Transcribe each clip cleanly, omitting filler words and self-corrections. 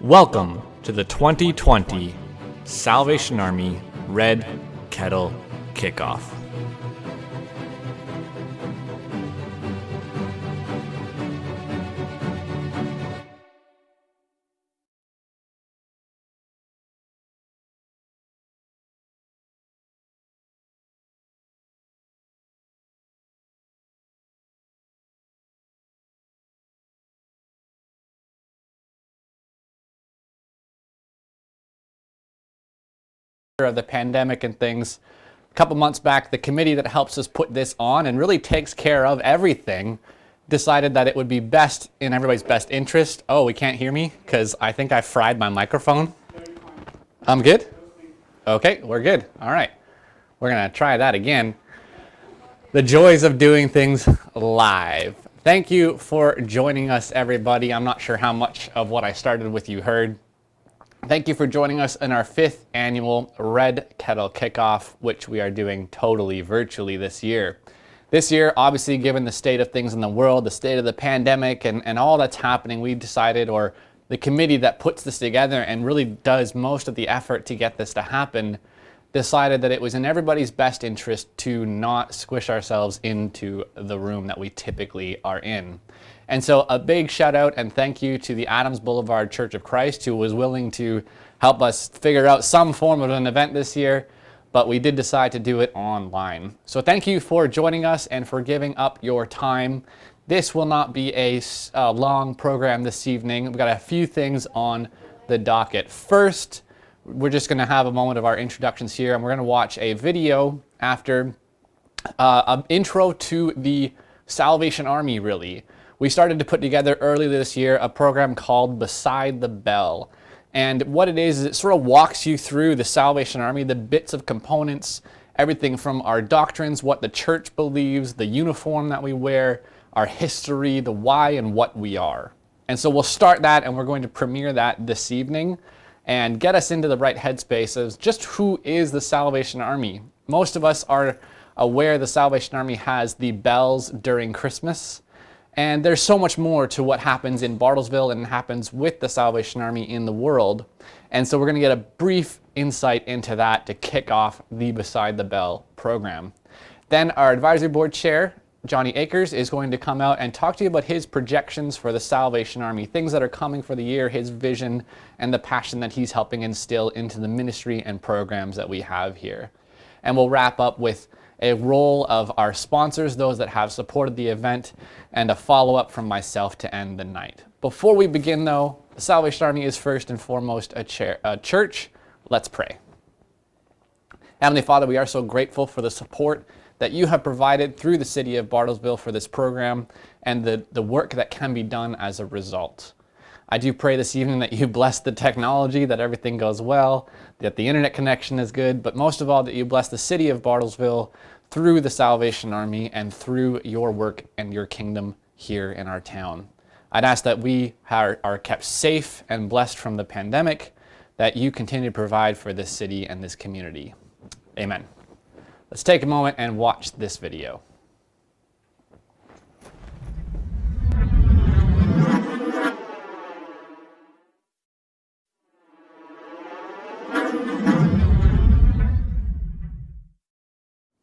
Welcome to the 2020 Salvation Army Red Kettle Kickoff. Of the pandemic and things, a couple months back, the committee that helps us put this on and really takes care of everything decided that it would be best in everybody's best interest. Oh, we can't hear me because I think I fried my microphone. I'm good? Okay, we're good. All right. We're going to try that again. The joys of doing things live. Thank you for joining us, everybody. I'm not sure how much of what I started with you heard. Thank you for joining us in our 5th annual Red Kettle Kickoff, which we are doing totally virtually this year. This year, obviously, given the state of things in the world, the state of the pandemic, and all that's happening, we decided, or the committee that puts this together and really does most of the effort to get this to happen, decided that it was in everybody's best interest to not squish ourselves into the room that we typically are in. And so a big shout out and thank you to the Adams Boulevard Church of Christ, who was willing to help us figure out some form of an event this year, but we did decide to do it online. So thank you for joining us and for giving up your time. This will not be a long program this evening. We've got a few things on the docket. First, we're just going to have a moment of our introductions here, and we're going to watch a video after an intro to the Salvation Army, really. We started to put together early this year a program called Beside the Bell. And what it is it sort of walks you through the Salvation Army, the bits of components, everything from our doctrines, what the church believes, the uniform that we wear, our history, the why and what we are. And so we'll start that, and we're going to premiere that this evening and get us into the right headspace of just who is the Salvation Army. Most of us are aware the Salvation Army has the bells during Christmas. And there's so much more to what happens in Bartlesville and happens with the Salvation Army in the world. And so we're going to get a brief insight into that to kick off the Beside the Bell program. Then our advisory board chair, Johnny Akers, is going to come out and talk to you about his projections for the Salvation Army, things that are coming for the year, his vision, and the passion that he's helping instill into the ministry and programs that we have here. And we'll wrap up with a roll of our sponsors, those that have supported the event, and a follow-up from myself to end the night. Before we begin, though, the Salvation Army is first and foremost a church. Let's pray. Heavenly Father, we are so grateful for the support that you have provided through the city of Bartlesville for this program and the work that can be done as a result. I do pray this evening that you bless the technology, that everything goes well, that the internet connection is good, but most of all that you bless the city of Bartlesville through the Salvation Army and through your work and your kingdom here in our town. I'd ask that we are kept safe and blessed from the pandemic, that you continue to provide for this city and this community. Amen. Let's take a moment and watch this video.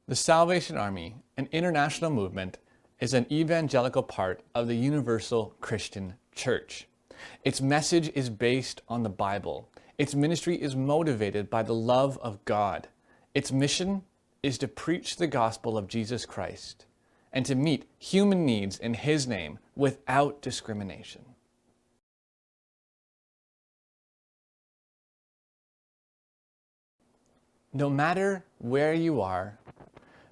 The Salvation Army, an international movement, is an evangelical part of the Universal Christian Church. Its message is based on the Bible. Its ministry is motivated by the love of God. Its mission is to preach the gospel of Jesus Christ and to meet human needs in His name without discrimination. No matter where you are,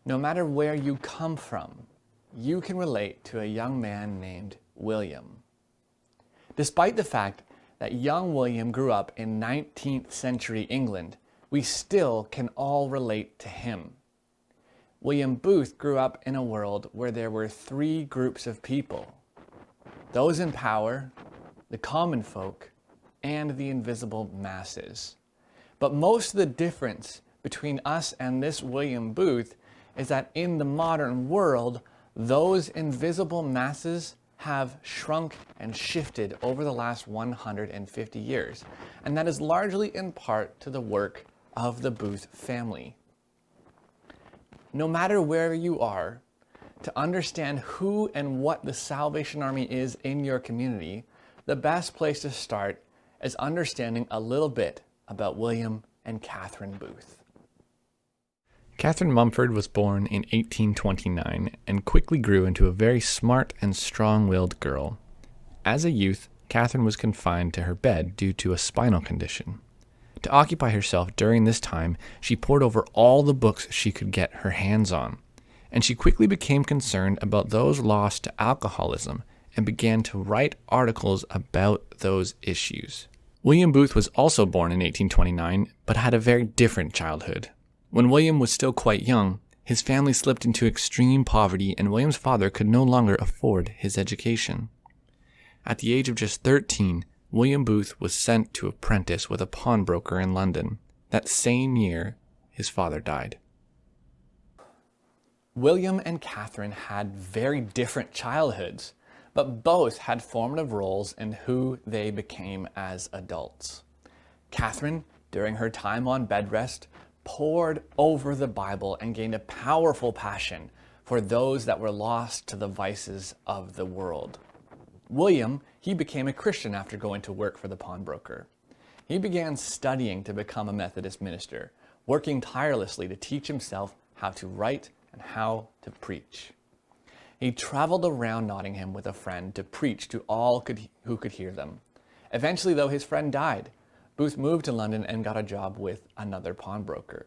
no matter where you come from, you can relate to a young man named William. Despite the fact that young William grew up in 19th century England, we still can all relate to him. William Booth grew up in a world where there were 3 groups of people: those in power, the common folk, and the invisible masses. But most of the difference between us and this William Booth is that in the modern world, those invisible masses have shrunk and shifted over the last 150 years, and that is largely in part to the work of the Booth family. No matter where you are, to understand who and what the Salvation Army is in your community, the best place to start is understanding a little bit about William and Catherine Booth. Catherine Mumford was born in 1829 and quickly grew into a very smart and strong-willed girl. As a youth, Catherine was confined to her bed due to a spinal condition. To occupy herself during this time, she pored over all the books she could get her hands on, and she quickly became concerned about those lost to alcoholism and began to write articles about those issues. William Booth was also born in 1829, but had a very different childhood. When William was still quite young, his family slipped into extreme poverty and William's father could no longer afford his education. At the age of just 13, William Booth was sent to apprentice with a pawnbroker in London. That same year, his father died. William and Catherine had very different childhoods, but both had formative roles in who they became as adults. Catherine, during her time on bed rest, pored over the Bible and gained a powerful passion for those that were lost to the vices of the world. William, he became a Christian after going to work for the pawnbroker. He began studying to become a Methodist minister, working tirelessly to teach himself how to write and how to preach. He traveled around Nottingham with a friend to preach to all who could hear them. Eventually, though, his friend died. Booth moved to London and got a job with another pawnbroker.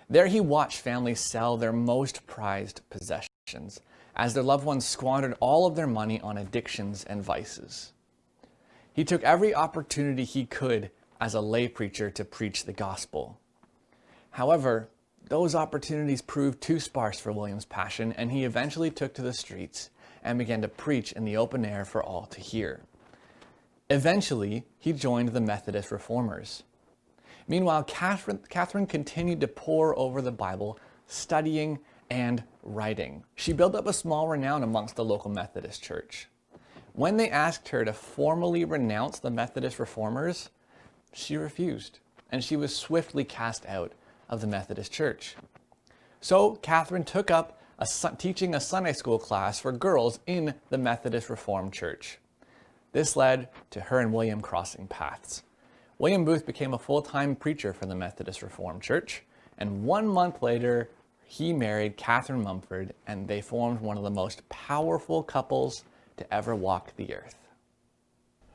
There he watched families sell their most prized possessions as their loved ones squandered all of their money on addictions and vices. He took every opportunity he could as a lay preacher to preach the gospel. However, those opportunities proved too sparse for William's passion, and he eventually took to the streets and began to preach in the open air for all to hear. Eventually, he joined the Methodist Reformers. Meanwhile, Catherine continued to pore over the Bible, studying and writing. She built up a small renown amongst the local Methodist church. When they asked her to formally renounce the Methodist Reformers, she refused, and she was swiftly cast out of the Methodist church. So Catherine took up teaching a Sunday school class for girls in the Methodist Reformed Church. This led to her and William crossing paths. William Booth became a full-time preacher for the Methodist Reformed Church, and 1 month later, he married Catherine Mumford, and they formed one of the most powerful couples to ever walk the earth.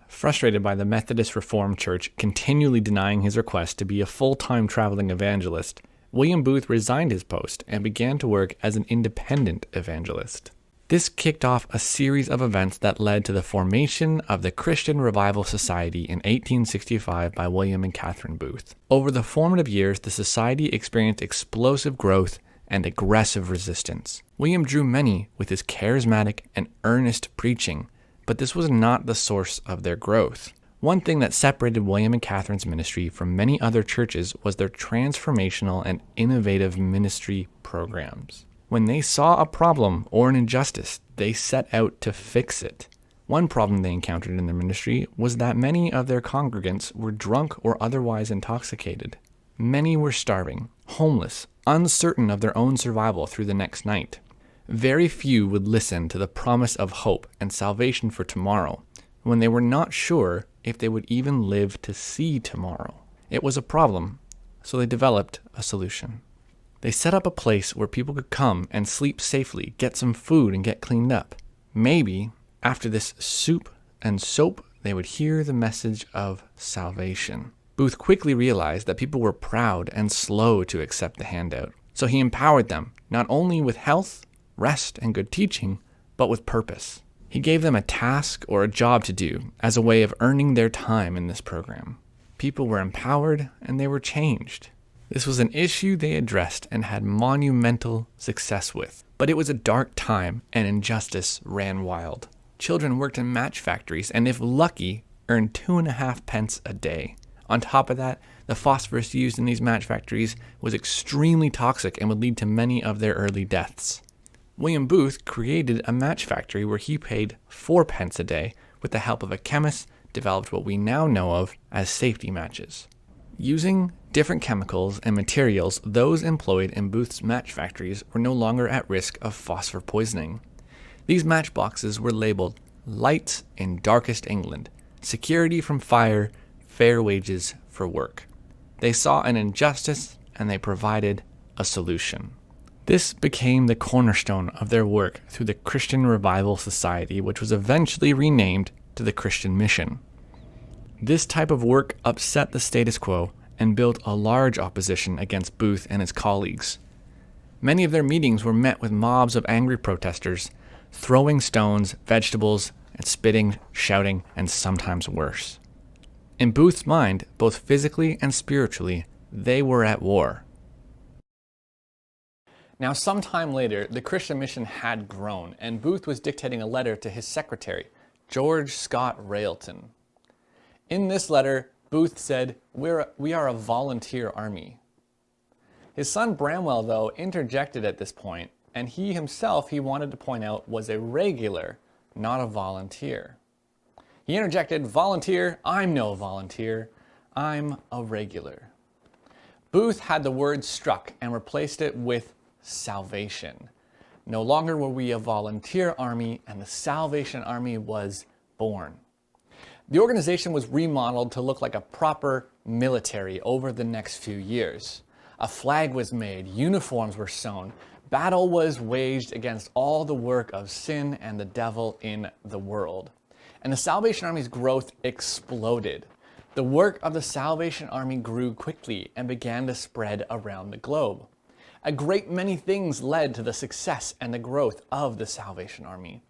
Frustrated by the Methodist Reformed Church continually denying his request to be a full-time traveling evangelist, William Booth resigned his post and began to work as an independent evangelist. This kicked off a series of events that led to the formation of the Christian Revival Society in 1865 by William and Catherine Booth. Over the formative years, the society experienced explosive growth and aggressive resistance. William drew many with his charismatic and earnest preaching, but this was not the source of their growth. One thing that separated William and Catherine's ministry from many other churches was their transformational and innovative ministry programs. When they saw a problem or an injustice, they set out to fix it. One problem they encountered in their ministry was that many of their congregants were drunk or otherwise intoxicated. Many were starving, homeless, uncertain of their own survival through the next night. Very few would listen to the promise of hope and salvation for tomorrow when they were not sure if they would even live to see tomorrow. It was a problem, so they developed a solution. They set up a place where people could come and sleep safely, get some food, and get cleaned up. Maybe, after this soup and soap, they would hear the message of salvation. Booth quickly realized that people were proud and slow to accept the handout, so he empowered them, not only with health, rest, and good teaching, but with purpose. He gave them a task or a job to do as a way of earning their time in this program. People were empowered and they were changed. This was an issue they addressed and had monumental success with. But it was a dark time and injustice ran wild. Children worked in match factories and, if lucky, earned 2.5 pence a day. On top of that, the phosphorus used in these match factories was extremely toxic and would lead to many of their early deaths. William Booth created a match factory where he paid 4 pence a day with the help of a chemist, developed what we now know of as safety matches. Using different chemicals and materials, those employed in Booth's match factories were no longer at risk of phosphor poisoning. These matchboxes were labeled "Lights in Darkest England, Security from Fire, Fair Wages for Work." They saw an injustice and they provided a solution. This became the cornerstone of their work through the Christian Revival Society, which was eventually renamed to the Christian Mission. This type of work upset the status quo and built a large opposition against Booth and his colleagues. Many of their meetings were met with mobs of angry protesters, throwing stones, vegetables, and spitting, shouting, and sometimes worse. In Booth's mind, both physically and spiritually, they were at war. Now, sometime later, the Christian Mission had grown, and Booth was dictating a letter to his secretary, George Scott Railton. In this letter, Booth said, "We are a volunteer army." His son Bramwell, though, interjected at this point, and he himself, he wanted to point out, was a regular, not a volunteer. He interjected, "Volunteer? I'm no volunteer. I'm a regular." Booth had the word struck and replaced it with salvation. No longer were we a volunteer army, and the Salvation Army was born. The organization was remodeled to look like a proper military over the next few years. A flag was made, uniforms were sewn, battle was waged against all the work of sin and the devil in the world. And the Salvation Army's growth exploded. The work of the Salvation Army grew quickly and began to spread around the globe. A great many things led to the success and the growth of the Salvation Army.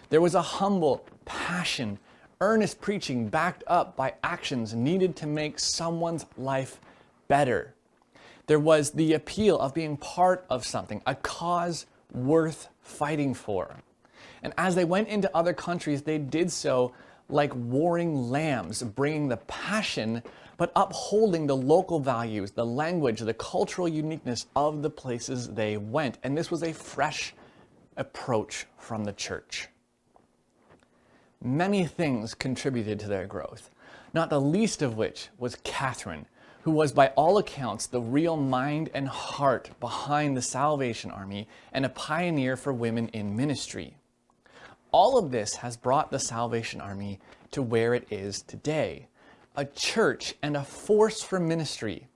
There was a humble passion, earnest preaching backed up by actions needed to make someone's life better. There was the appeal of being part of something, a cause worth fighting for. And as they went into other countries, they did so like warring lambs, bringing the passion, but upholding the local values, the language, the cultural uniqueness of the places they went. And this was a fresh approach from the church. Many things contributed to their growth, not the least of which was Catherine, who was by all accounts the real mind and heart behind the Salvation Army and a pioneer for women in ministry. All of this has brought the Salvation Army to where it is today, a church and a force for ministry,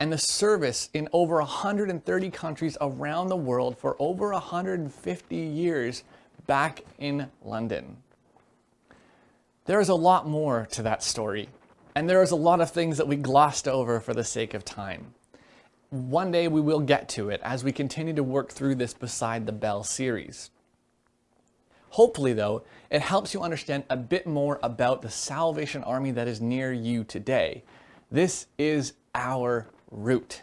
and the service in over 130 countries around the world for over 150 years back in London. There is a lot more to that story, and there is a lot of things that we glossed over for the sake of time. One day we will get to it as we continue to work through this Beside the Bell series. Hopefully, though, it helps you understand a bit more about the Salvation Army that is near you today. This is our root.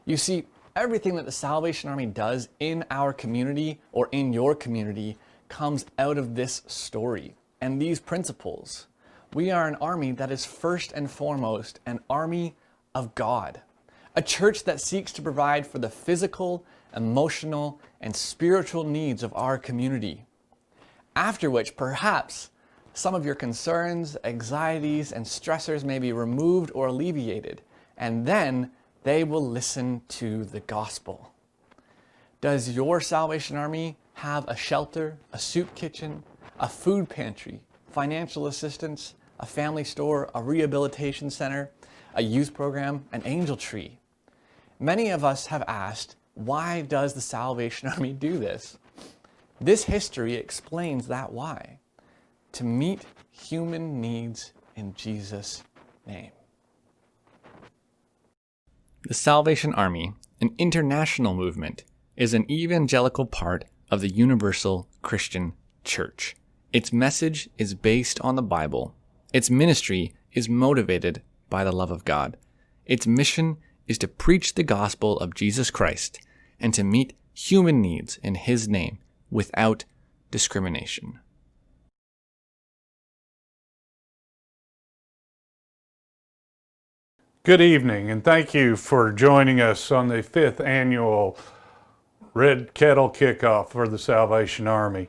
You see, everything that the Salvation Army does in our community or in your community comes out of this story and these principles. We are an army that is first and foremost an army of God, a church that seeks to provide for the physical, emotional, and spiritual needs of our community. After which, perhaps, some of your concerns, anxieties, and stressors may be removed or alleviated, and then they will listen to the gospel. Does your Salvation Army have a shelter, a soup kitchen, a food pantry, financial assistance, a family store, a rehabilitation center, a youth program, an angel tree? Many of us have asked, why does the Salvation Army do this? This history explains that why. To meet human needs in Jesus' name. The Salvation Army, an international movement, is an evangelical part of the universal Christian church. Its message is based on the Bible. Its ministry is motivated by the love of God. Its mission is to preach the gospel of Jesus Christ and to meet human needs in His name without discrimination. Good evening, and thank you for joining us on the 5th annual Red Kettle Kickoff for the Salvation Army.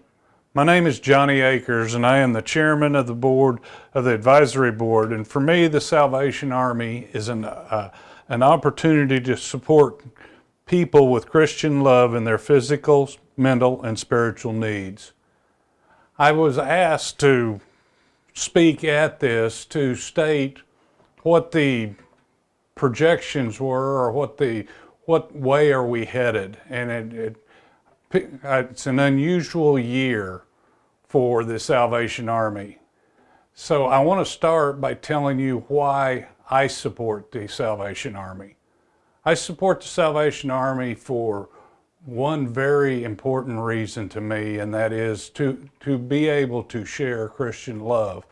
My name is Johnny Akers, and I am the chairman of the board of the advisory board. And for me, the Salvation Army is an opportunity to support people with Christian love in their physical, mental, and spiritual needs. I was asked to speak at this to state what the projections were, or what way are we headed. And it's an unusual year for the Salvation Army. So I want to start by telling you why I support the Salvation Army. I support the Salvation Army for one very important reason to me, and that is to be able to share Christian love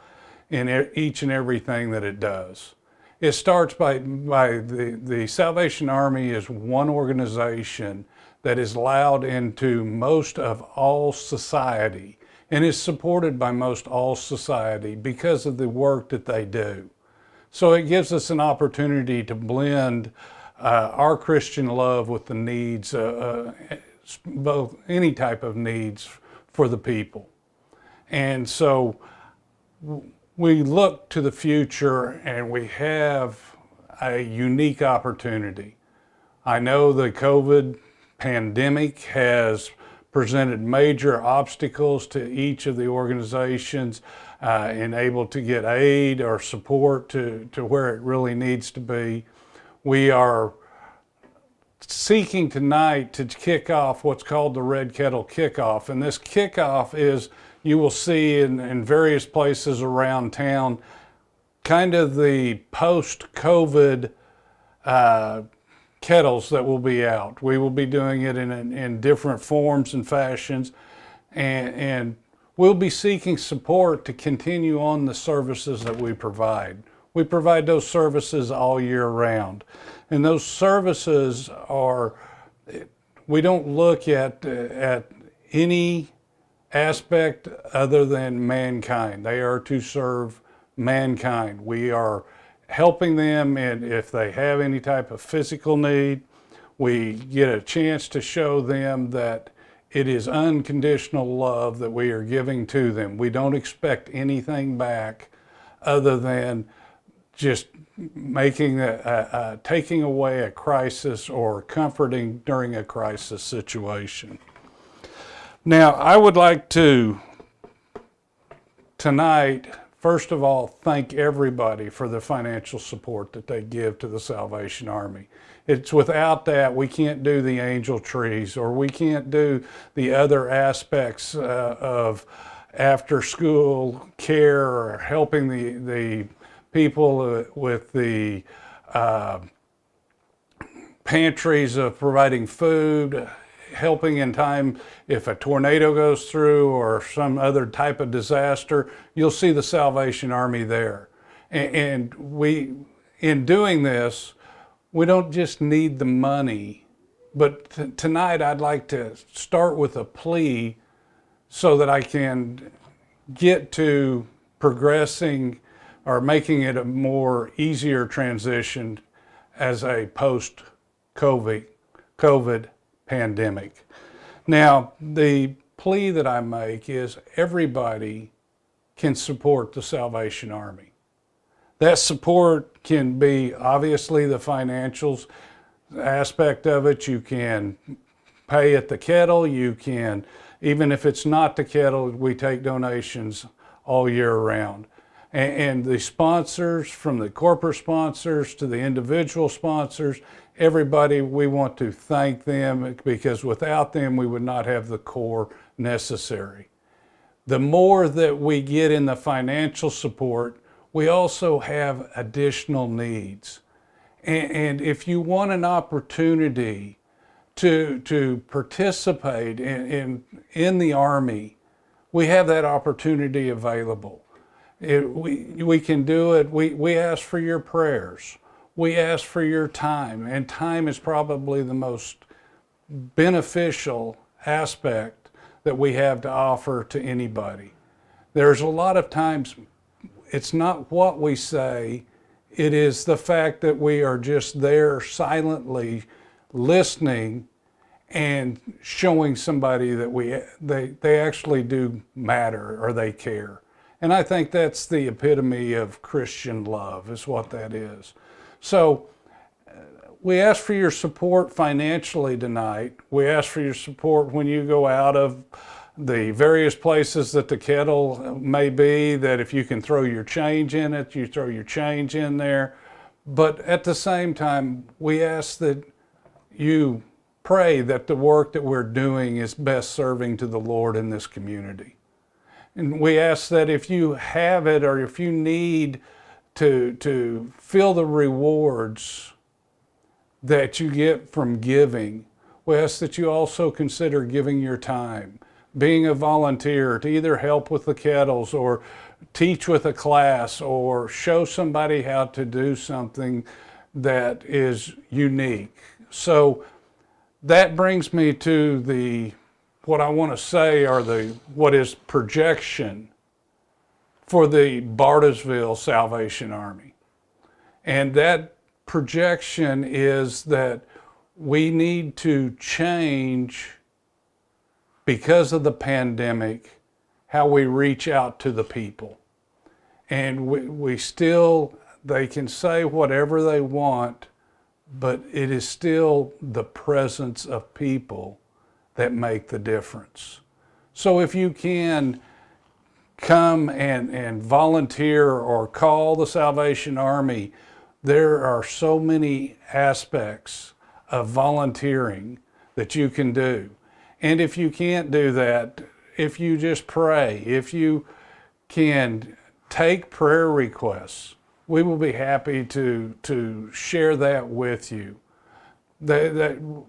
in each and everything that it does. It starts by the Salvation Army is one organization that is allowed into most of all society and is supported by most all society because of the work that they do. So it gives us an opportunity to blend our Christian love with the needs, both any type of needs for the people. And so we look to the future, and we have a unique opportunity. I know the COVID pandemic has presented major obstacles to each of the organizations and able to get aid or support to where it really needs to be. We are seeking tonight to kick off what's called the Red Kettle Kickoff. And this kickoff is, you will see in various places around town, kind of the post-COVID kettles that will be out. We will be doing it in different forms and fashions, and we'll be seeking support to continue on the services that we provide. We provide those services all year round. And those services are, we don't look at any aspect other than mankind. They are to serve mankind. We are helping them, and if they have any type of physical need, we get a chance to show them that it is unconditional love that we are giving to them. We don't expect anything back other than just making taking away a crisis or comforting during a crisis situation. Now, I would like to tonight, first of all, thank everybody for the financial support that they give to the Salvation Army. It's without that, we can't do the angel trees, or we can't do the other aspects of after school care, or helping the people with the pantries of providing food, helping in time if a tornado goes through or some other type of disaster. You'll see the Salvation Army there. And we, in doing this, we don't just need the money, but tonight I'd like to start with a plea so that I can get to progressing or making it a more easier transition as a post-COVID pandemic. Now, the plea that I make is everybody can support the Salvation Army. That support can be obviously the financials aspect of it. You can pay at the kettle. You can, even if it's not the kettle, we take donations all year round. And the sponsors, from the corporate sponsors to the individual sponsors, everybody, we want to thank them, because without them, we would not have the core necessary. The more that we get in the financial support, we also have additional needs. And if you want an opportunity to participate in the Army, we have that opportunity available. We can do it. We ask for your prayers. We ask for your time, and time is probably the most beneficial aspect that we have to offer to anybody. There's a lot of times it's not what we say, it is the fact that we are just there silently listening and showing somebody that they actually do matter or they care. And I think that's the epitome of Christian love, is what that is. So we ask for your support financially tonight. We ask for your support when you go out of the various places that the kettle may be, that if you can throw your change in it, you throw your change in there. But at the same time, we ask that you pray that the work that we're doing is best serving to the Lord in this community. And we ask that if you have it, or if you need to feel the rewards that you get from giving, we ask that you also consider giving your time, being a volunteer to either help with the kettles or teach with a class or show somebody how to do something that is unique. So that brings me to what I want to say are what is projection for the Bartlesville Salvation Army. And that projection is that we need to change, because of the pandemic, how we reach out to the people. And they can say whatever they want, but it is still the presence of people that make the difference. So if you can come and volunteer or call the Salvation Army, there are so many aspects of volunteering that you can do. And if you can't do that, if you just pray, if you can take prayer requests, we will be happy to share that with you. The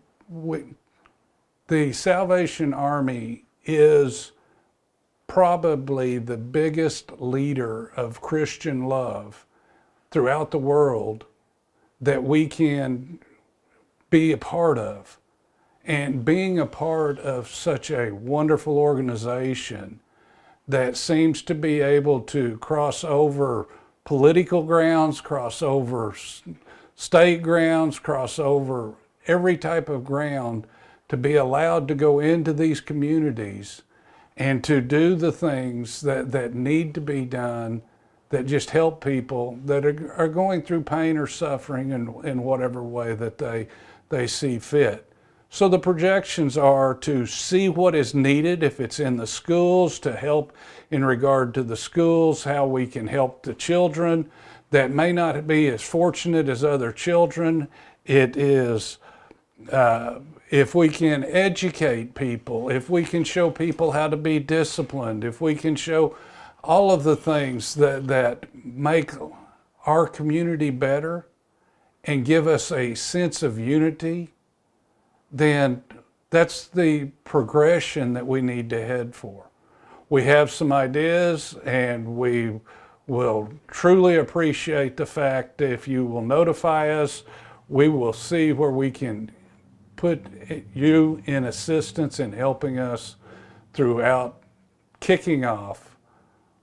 Salvation Army is probably the biggest leader of Christian love throughout the world that we can be a part of. And being a part of such a wonderful organization that seems to be able to cross over political grounds, cross over state grounds, cross over every type of ground, to be allowed to go into these communities and to do the things that need to be done, that just help people that are going through pain or suffering in whatever way that they see fit. So the projections are to see what is needed, if it's in the schools, to help in regard to the schools, how we can help the children that may not be as fortunate as other children. It is if we can educate people, if we can show people how to be disciplined, if we can show all of the things that make our community better and give us a sense of unity, then that's the progression that we need to head for. We have some ideas, and we will truly appreciate the fact that if you will notify us, we will see where we can put you in assistance in helping us throughout kicking off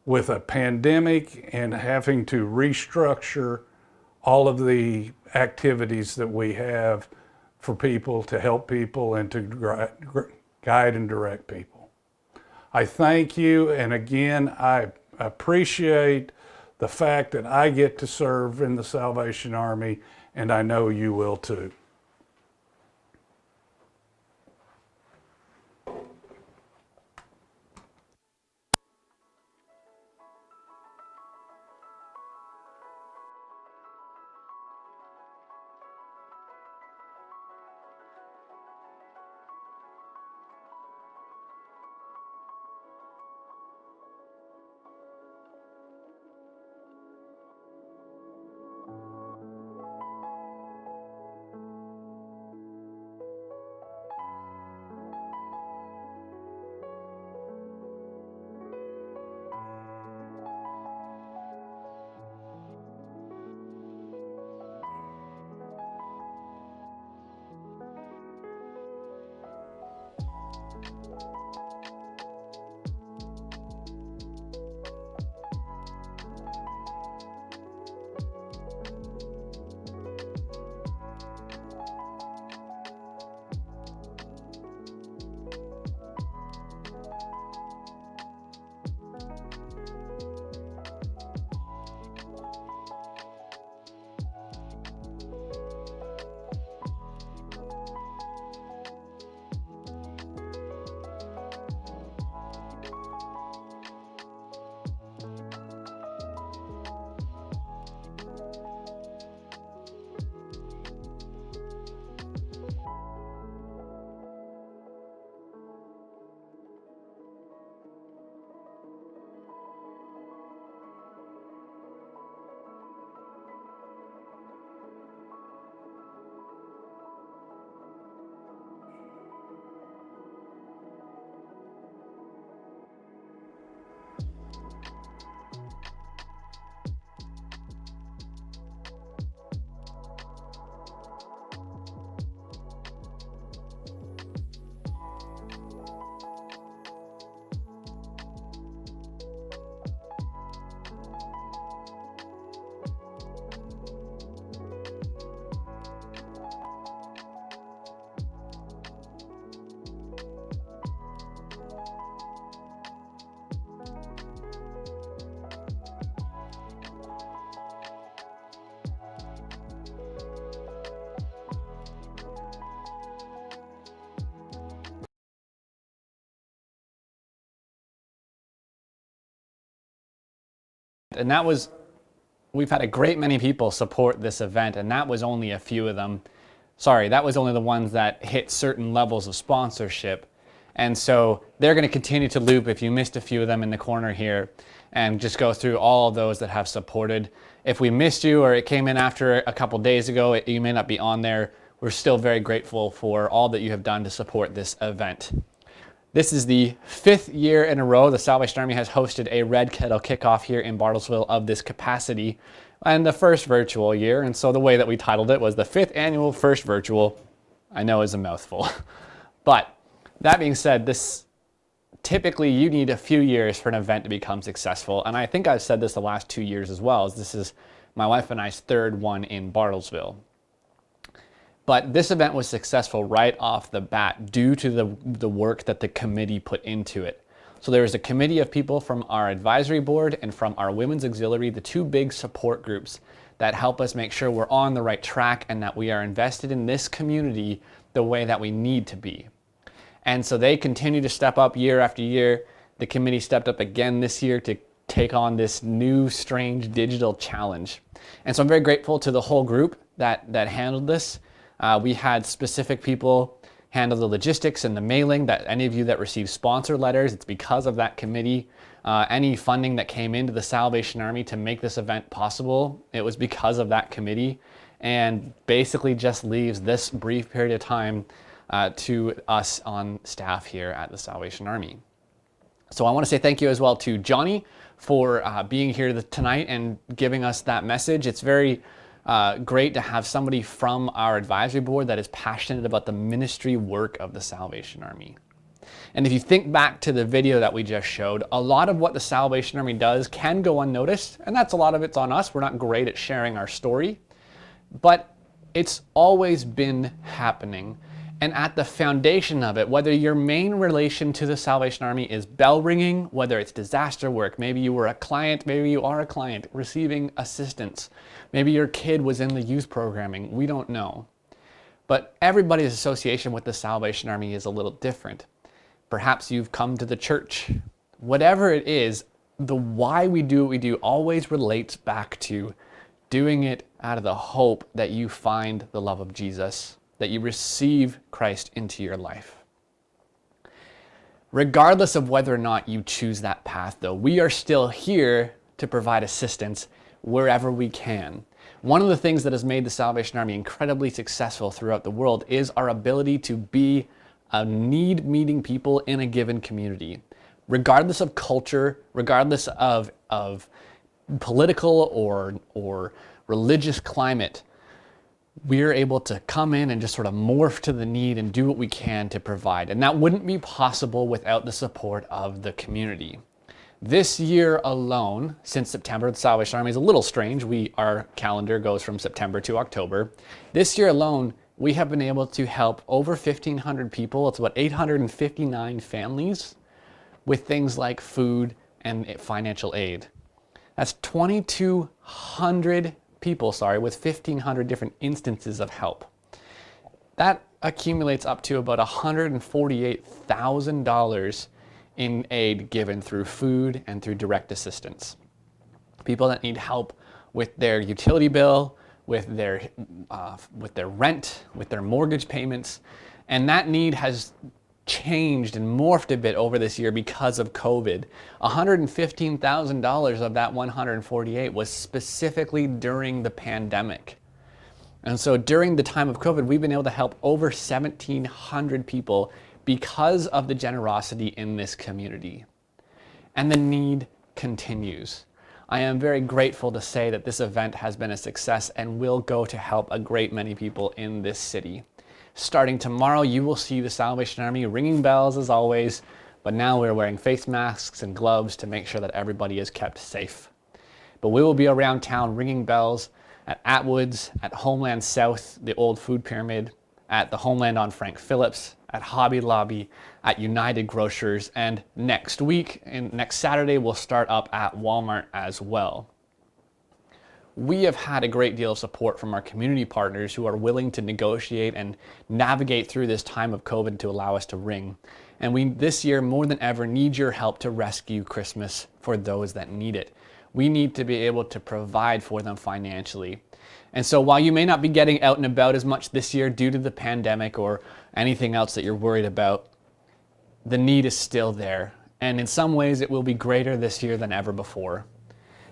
with a pandemic and having to restructure all of the activities that we have for people, to help people and to guide and direct people. I thank you, and again, I appreciate the fact that I get to serve in the Salvation Army, and I know you will too. And we've had a great many people support this event, and that was only a few of them. Sorry, that was only the ones that hit certain levels of sponsorship. And so they're going to continue to loop, if you missed a few of them in the corner here, and just go through all of those that have supported. If we missed you or it came in after a couple days ago, you may not be on there. We're still very grateful for all that you have done to support this event. This is the 5th year in a row the Salvation Army has hosted a Red Kettle Kickoff here in Bartlesville of this capacity, and the first virtual year. And so the way that we titled it was the 5th annual first virtual. I know is a mouthful. But that being said, typically you need a few years for an event to become successful. And I think I've said this the last 2 years as well, as this is my wife and I's 3rd one in Bartlesville. But this event was successful right off the bat due to the work that the committee put into it. So there was a committee of people from our advisory board and from our women's auxiliary, the 2 big support groups that help us make sure we're on the right track and that we are invested in this community the way that we need to be. And so they continue to step up year after year. The committee stepped up again this year to take on this new strange digital challenge. And so I'm very grateful to the whole group that handled this. We had specific people handle the logistics and the mailing, that any of you that received sponsor letters, it's because of that committee. Any funding that came into the Salvation Army to make this event possible, it was because of that committee, and basically just leaves this brief period of time to us on staff here at the Salvation Army. So I want to say thank you as well to Johnny for being here tonight and giving us that message. It's very great to have somebody from our advisory board that is passionate about the ministry work of the Salvation Army. And if you think back to the video that we just showed, a lot of what the Salvation Army does can go unnoticed, and that's a lot of it's on us. We're not great at sharing our story, but it's always been happening. And at the foundation of it, whether your main relation to the Salvation Army is bell ringing, whether it's disaster work, maybe you were a client, maybe you are a client receiving assistance, maybe your kid was in the youth programming, we don't know. But everybody's association with the Salvation Army is a little different. Perhaps you've come to the church. Whatever it is, the why we do what we do always relates back to doing it out of the hope that you find the love of Jesus, that you receive Christ into your life. Regardless of whether or not you choose that path, though, we are still here to provide assistance wherever we can. One of the things that has made the Salvation Army incredibly successful throughout the world is our ability to be a need-meeting people in a given community. Regardless of culture, regardless of political or religious climate, we're able to come in and just sort of morph to the need and do what we can to provide. And that wouldn't be possible without the support of the community. This year alone, since September, the Salvation Army is a little strange. Our calendar goes from September to October. This year alone, we have been able to help over 1,500 people. It's about 859 families with things like food and financial aid. That's 2,200 people, with 1,500 different instances of help. That accumulates up to about $148,000 in aid given through food and through direct assistance. People that need help with their utility bill, with their rent, with their mortgage payments, and that need has changed and morphed a bit over this year because of COVID. $115,000 of that 148 was specifically during the pandemic. And so during the time of COVID, we've been able to help over 1,700 people because of the generosity in this community. And the need continues. I am very grateful to say that this event has been a success and will go to help a great many people in this city. Starting tomorrow, you will see the Salvation Army ringing bells as always, but now we're wearing face masks and gloves to make sure that everybody is kept safe. But we will be around town ringing bells at Atwood's, at Homeland South, the old food pyramid, at the Homeland on Frank Phillips, at Hobby Lobby, at United Grocers, and next week and next Saturday we'll start up at Walmart as well. We have had a great deal of support from our community partners who are willing to negotiate and navigate through this time of COVID to allow us to ring. And we, this year, more than ever, need your help to rescue Christmas for those that need it. we need to be able to provide for them financially. And so while you may not be getting out and about as much this year due to the pandemic or anything else that you're worried about, the need is still there. And in some ways it will be greater this year than ever before.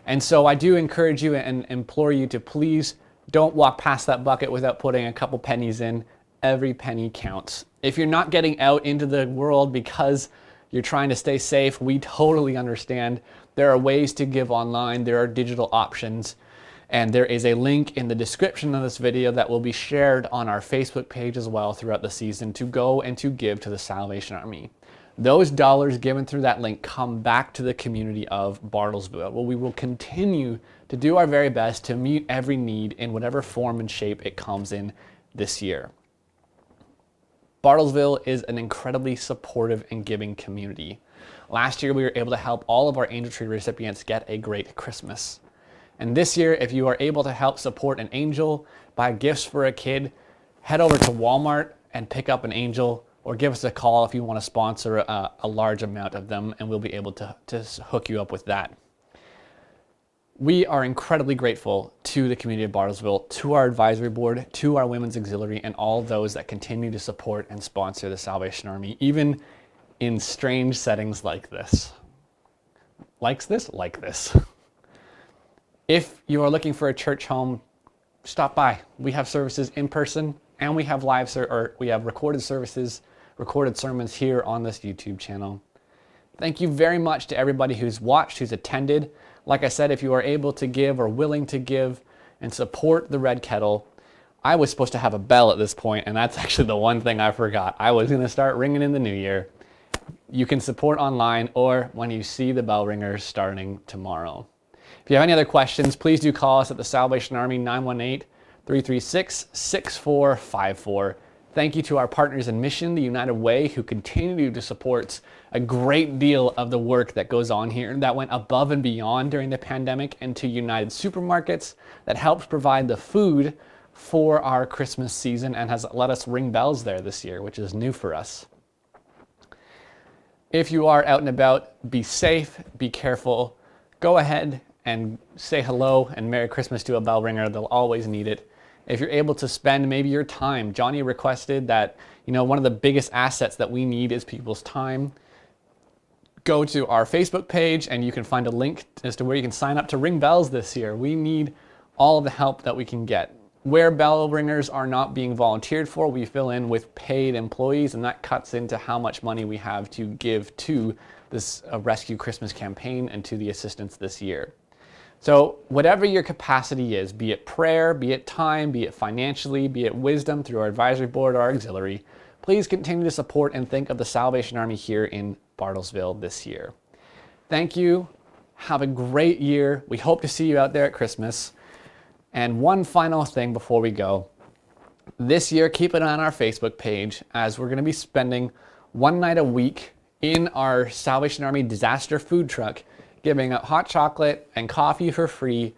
And so I do encourage you and implore you to please don't walk past that bucket without putting a couple pennies in. Every penny counts. If you're not getting out into the world because you're trying to stay safe, we totally understand. There are ways to give online. There are digital options. And there is a link in the description of this video that will be shared on our Facebook page as well throughout the season to go and to give to the Salvation Army. Those dollars given through that link come back to the community of Bartlesville, where we will continue to do our very best to meet every need in whatever form and shape it comes in this year. Bartlesville is an incredibly supportive and giving community. Last year, we were able to help all of our Angel Tree recipients get a great Christmas. And this year, if you are able to help support an angel, buy gifts for a kid, head over to Walmart and pick up an angel, or give us a call if you want to sponsor a large amount of them, and we'll be able to hook you up with that. We are incredibly grateful to the community of Bartlesville, to our advisory board, to our women's auxiliary, and all those that continue to support and sponsor the Salvation Army, even in strange settings like this. Like this. If you are looking for a church home, stop by. We have services in person, and we have we have recorded services, recorded sermons here on this YouTube channel. Thank you very much to everybody who's watched, who's attended. Like I said, if you are able to give or willing to give and support the Red Kettle, I was supposed to have a bell at this point, and that's actually the one thing I forgot. I was going to start ringing in the new year. You can support online or when you see the bell ringers starting tomorrow. If you have any other questions, please do call us at the Salvation Army, 918-336-6454. Thank you to our partners in mission, the United Way, who continue to support a great deal of the work that goes on here that went above and beyond during the pandemic, and to United Supermarkets that helped provide the food for our Christmas season and has let us ring bells there this year, which is new for us. If you are out and about, be safe, be careful. Go ahead and say hello and Merry Christmas to a bell ringer. They'll always need it. If you're able to spend maybe your time, Johnny requested that, one of the biggest assets that we need is people's time. Go to our Facebook page and you can find a link as to where you can sign up to ring bells this year. We need all of the help that we can get. Where bell ringers are not being volunteered for, we fill in with paid employees, and that cuts into how much money we have to give to this Rescue Christmas campaign and to the assistance this year. So whatever your capacity is, be it prayer, be it time, be it financially, be it wisdom through our advisory board or our auxiliary, please continue to support and think of the Salvation Army here in Bartlesville this year. Thank you. Have a great year. We hope to see you out there at Christmas. And one final thing before we go. This year, keep it on our Facebook page, as we're going to be spending one night a week in our Salvation Army disaster food truck, giving out hot chocolate and coffee for free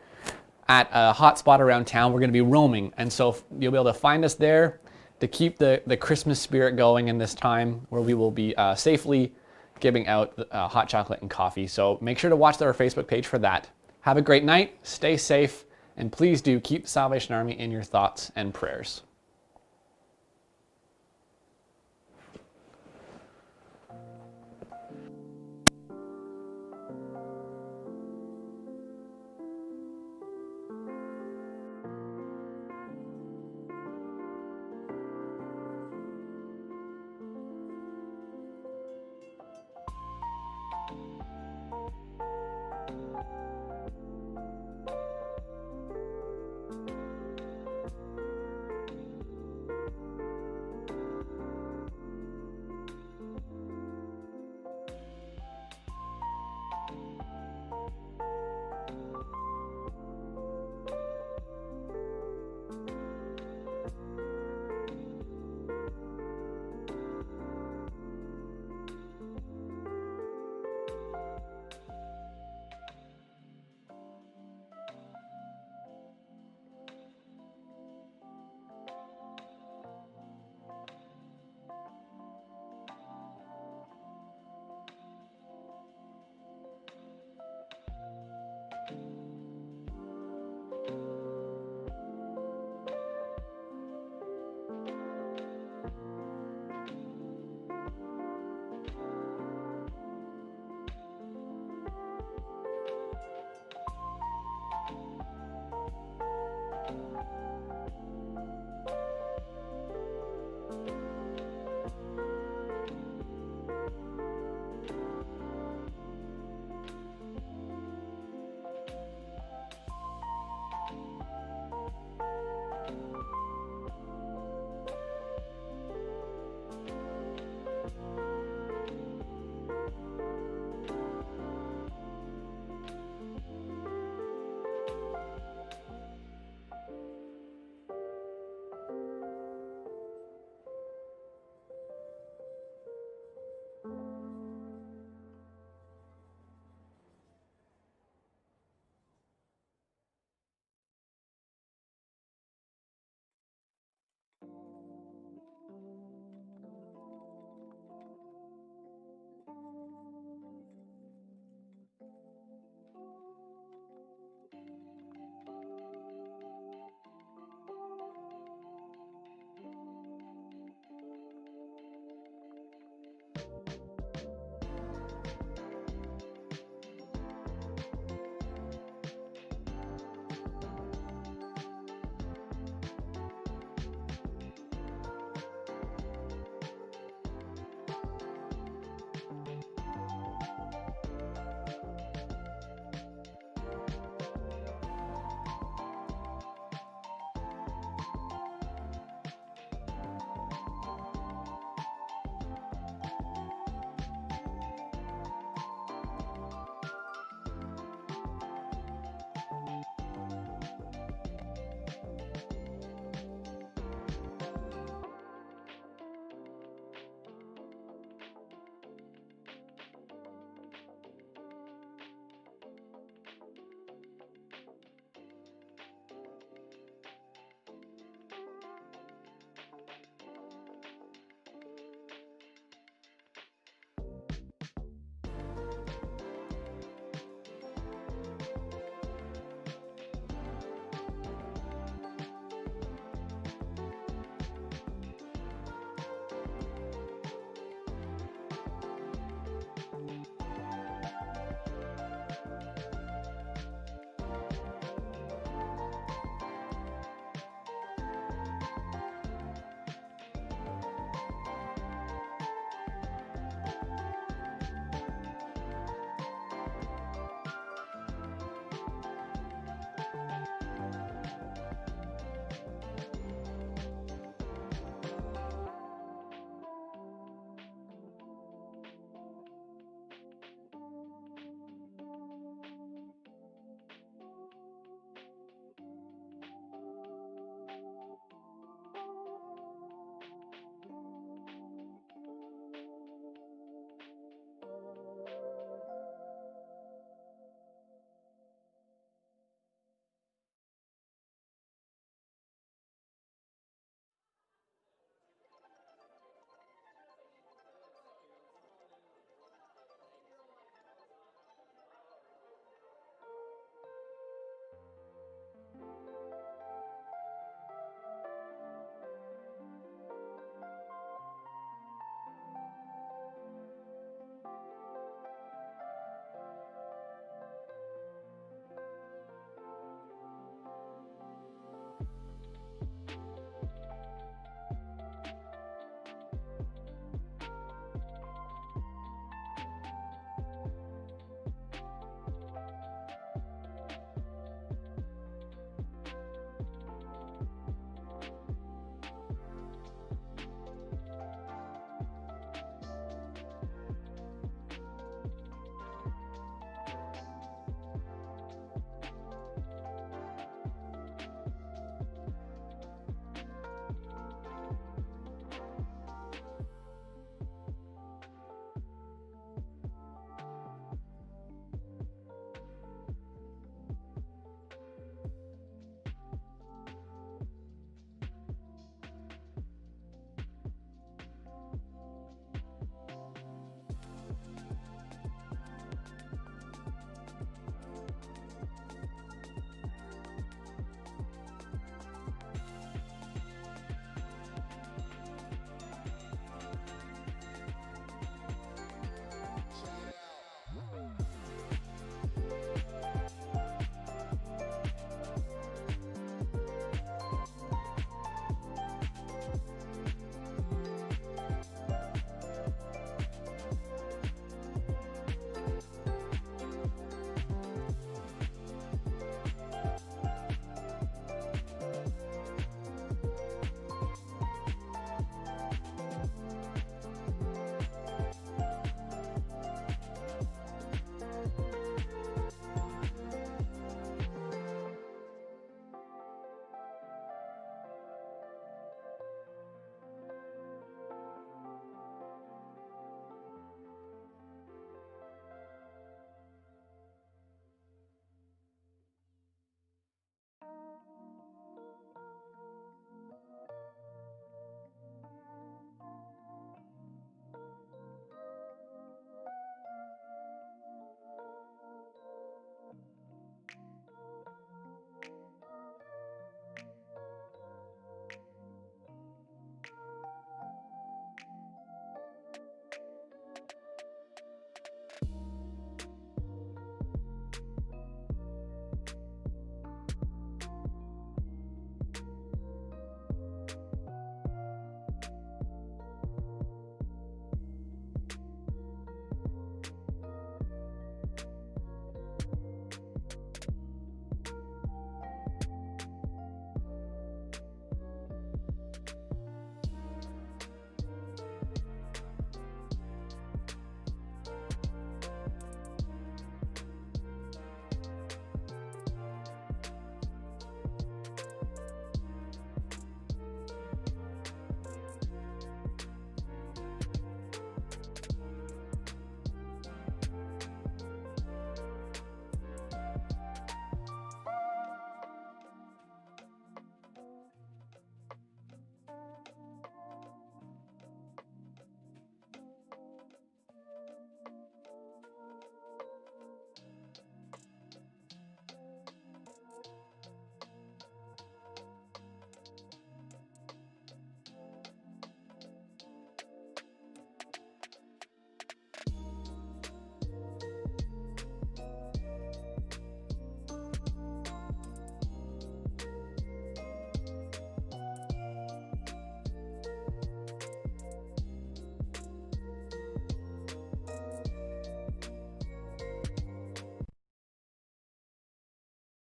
at a hot spot around town. We're going to be roaming, and so you'll be able to find us there to keep the Christmas spirit going in this time, where we will be safely giving out hot chocolate and coffee. So make sure to watch our Facebook page for that. Have a great night, stay safe, and please do keep the Salvation Army in your thoughts and prayers.